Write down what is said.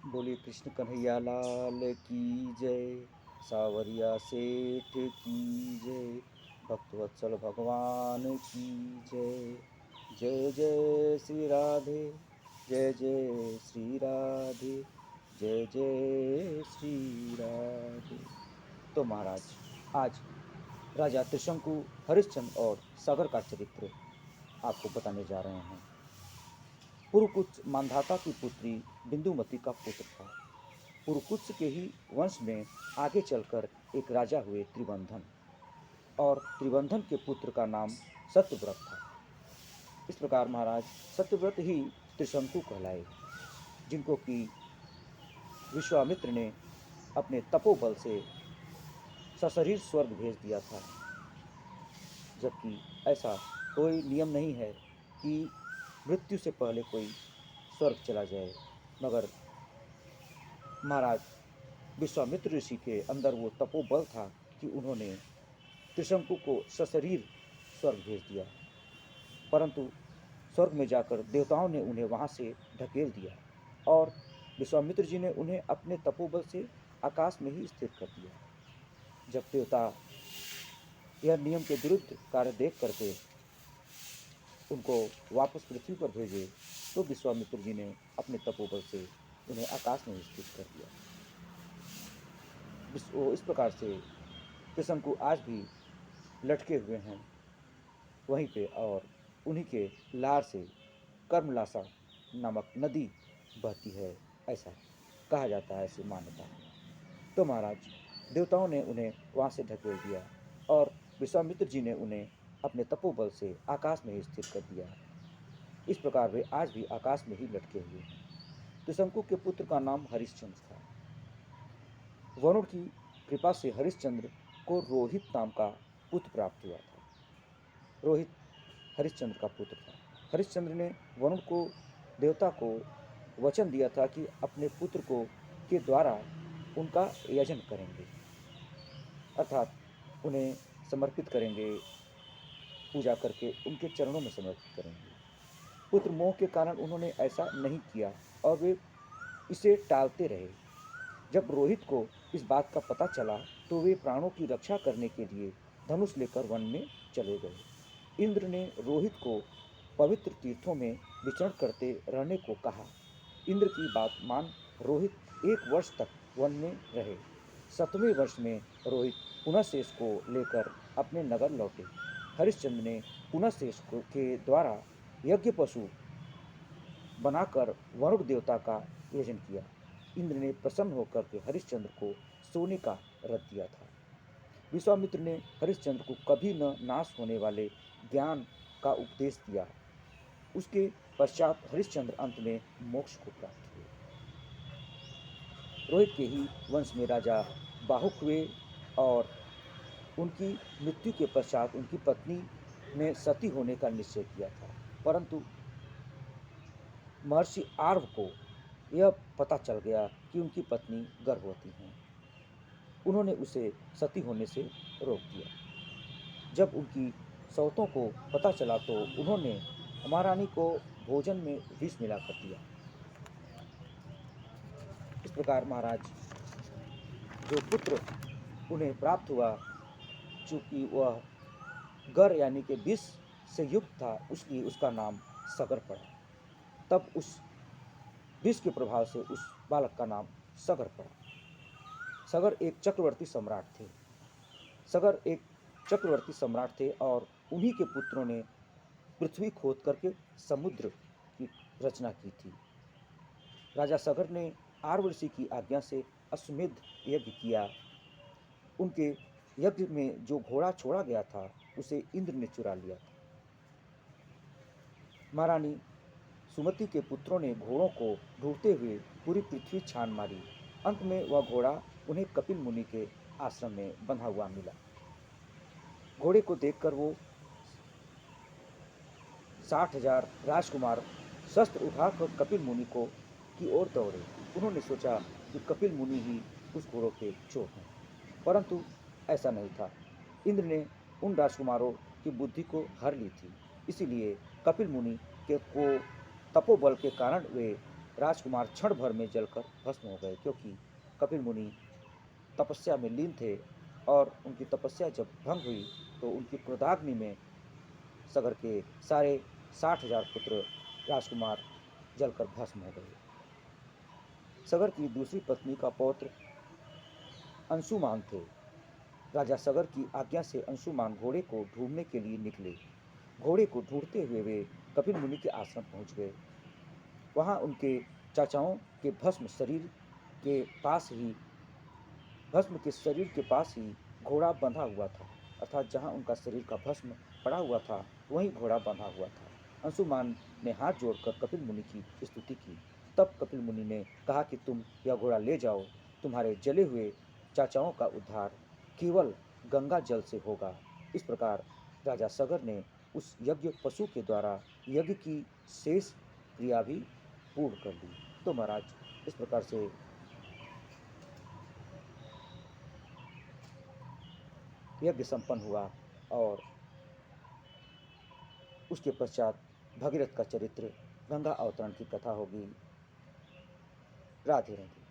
बोलिए कृष्ण कन्हैया लाल की जय। सावरिया सेठ की जय। भक्तवत्सल भगवान की जय। जय जय श्री राधे। जय जय श्री राधे। जय जय श्री राधे। तो महाराज, आज राजा त्रिशंकु, हरिश्चंद्र और सागर का चरित्र आपको बताने जा रहे हैं। पुरुकुच मांधाता की पुत्री बिंदुमती का पुत्र था। पुरुकुत्स के ही वंश में आगे चलकर एक राजा हुए त्रिबंधन, और त्रिबंधन के पुत्र का नाम सत्यव्रत था। इस प्रकार महाराज सत्यव्रत ही त्रिशंकु कहलाए, जिनको कि विश्वामित्र ने अपने तपोबल से सशरीर स्वर्ग भेज दिया था। जबकि ऐसा कोई नियम नहीं है कि मृत्यु से पहले कोई स्वर्ग चला जाए, मगर महाराज विश्वामित्र ऋषि के अंदर वो तपोबल था कि उन्होंने त्रिशंकु को सशरीर स्वर्ग भेज दिया। परंतु स्वर्ग में जाकर देवताओं ने उन्हें वहां से ढकेल दिया, और विश्वामित्र जी ने उन्हें अपने तपोबल से आकाश में ही स्थिर कर दिया। जब देवता यह नियम के विरुद्ध कार्य देख करके उनको वापस पृथ्वी पर भेजे, तो विश्वामित्र जी ने अपने तपोबल से उन्हें आकाश में स्थित कर दिया। इस प्रकार से त्रिशंकु आज भी लटके हुए हैं वहीं पे, और उन्हीं के लार से कर्मलासा नामक नदी बहती है, ऐसा कहा जाता है, ऐसी मान्यता है। तो महाराज देवताओं ने उन्हें वहाँ से ढकेल दिया, और विश्वामित्र जी ने उन्हें अपने तपोबल से आकाश में ही स्थिर कर दिया। इस प्रकार वे आज भी आकाश में ही लटके हुए हैं। त्रिशंकु के पुत्र का नाम हरिश्चंद्र था। वरुण की कृपा से हरिश्चंद्र को रोहित नाम का पुत्र प्राप्त हुआ था। रोहित हरिश्चंद्र का पुत्र था। हरिश्चंद्र ने वरुण को, देवता को वचन दिया था कि अपने पुत्र को के द्वारा उनका यजन करेंगे, अर्थात उन्हें समर्पित करेंगे, पूजा करके उनके चरणों में समर्पित करेंगे। पुत्र मोह के कारण उन्होंने ऐसा नहीं किया, और वे इसे टालते रहे। जब रोहित को इस बात का पता चला, तो वे प्राणों की रक्षा करने के लिए धनुष लेकर वन में चले गए। इंद्र ने रोहित को पवित्र तीर्थों में विचरण करते रहने को कहा। इंद्र की बात मान रोहित 1 वर्ष तक वन में रहे। 7वें वर्ष में रोहित पुनः शेष को लेकर अपने नगर लौटे। हरिश्चंद्र ने पुनः शेष के द्वारा यज्ञ पशु बनाकर वरुण देवता का यजन किया। इंद्र ने प्रसन्न होकर के हरिश्चंद्र को सोने का रथ दिया था। विश्वामित्र ने हरिश्चंद्र को कभी न नाश होने वाले ज्ञान का उपदेश दिया। उसके पश्चात हरिश्चंद्र अंत में मोक्ष को प्राप्त हुए। रोहित के ही वंश में राजा बाहुक हुए, और उनकी मृत्यु के पश्चात उनकी पत्नी ने सती होने का निश्चय किया था। परंतु महर्षि आर्व को यह पता चल गया कि उनकी पत्नी गर्भवती हैं। उन्होंने उसे सती होने से रोक दिया। जब उनकी सौतों को पता चला, तो उन्होंने महारानी को भोजन में विष मिलाकर दिया। इस प्रकार महाराज जो पुत्र उन्हें प्राप्त हुआ, चूंकि वह गर यानी कि विष से युक्त था, उसलिए उसका नाम सगर पड़ा। तब उस विष के प्रभाव से उस बालक का नाम सगर पड़ा। सगर एक चक्रवर्ती सम्राट थे। सगर एक चक्रवर्ती सम्राट थे, और उन्हीं के पुत्रों ने पृथ्वी खोद करके समुद्र की रचना की थी। राजा सगर ने आर्व ऋषि की आज्ञा से अश्वमेध यज्ञ किया। उनके यज्ञ में जो घोड़ा छोड़ा गया था, उसे इंद्र ने चुरा लिया था। महारानी सुमति के पुत्रों ने घोड़ों को ढूंढते हुए पूरी पृथ्वी छान मारी। अंत में वह घोड़ा उन्हें कपिल मुनि के आश्रम में बंधा हुआ मिला। घोड़े को देखकर वो 60,000 राजकुमार शस्त्र उठाकर कपिल मुनि को की ओर दौड़े। उन्होंने सोचा कि कपिल मुनि ही उस घोड़ों के चोर हैं, परंतु ऐसा नहीं था। इंद्र ने उन राजकुमारों की बुद्धि को हर ली थी, इसीलिए कपिल मुनि के को तपोबल के कारण वे राजकुमार क्षण भर में जलकर भस्म हो गए, क्योंकि कपिल मुनि तपस्या में लीन थे और उनकी तपस्या जब भंग हुई तो उनकी क्रोधाग्नि में सगर के सारे 60,000 पुत्र राजकुमार जलकर भस्म हो गए। सगर की दूसरी पत्नी का पौत्र अंशुमान थे। राजा सगर की आज्ञा से अंशुमान घोड़े को ढूंढने के लिए निकले। घोड़े को ढूंढते हुए वे कपिल मुनि के आश्रम पहुंच गए। वहां उनके चाचाओं के के पास ही भस्म के शरीर के पास ही घोड़ा बंधा हुआ था, अर्थात जहां उनका शरीर का भस्म पड़ा हुआ था वहीं घोड़ा बंधा हुआ था। अंशुमान ने हाथ जोड़कर कपिल मुनि की स्तुति की। तब कपिल मुनि ने कहा कि तुम यह घोड़ा ले जाओ, तुम्हारे जले हुए चाचाओं का उद्धार केवल गंगा जल से होगा। इस प्रकार राजा सगर ने उस यज्ञ पशु के द्वारा यज्ञ की शेष क्रिया भी पूर्ण कर ली। तो महाराज, इस प्रकार से यज्ञ संपन्न हुआ और उसके पश्चात भगीरथ का चरित्र, गंगा अवतरण की कथा होगी। राधे राधे।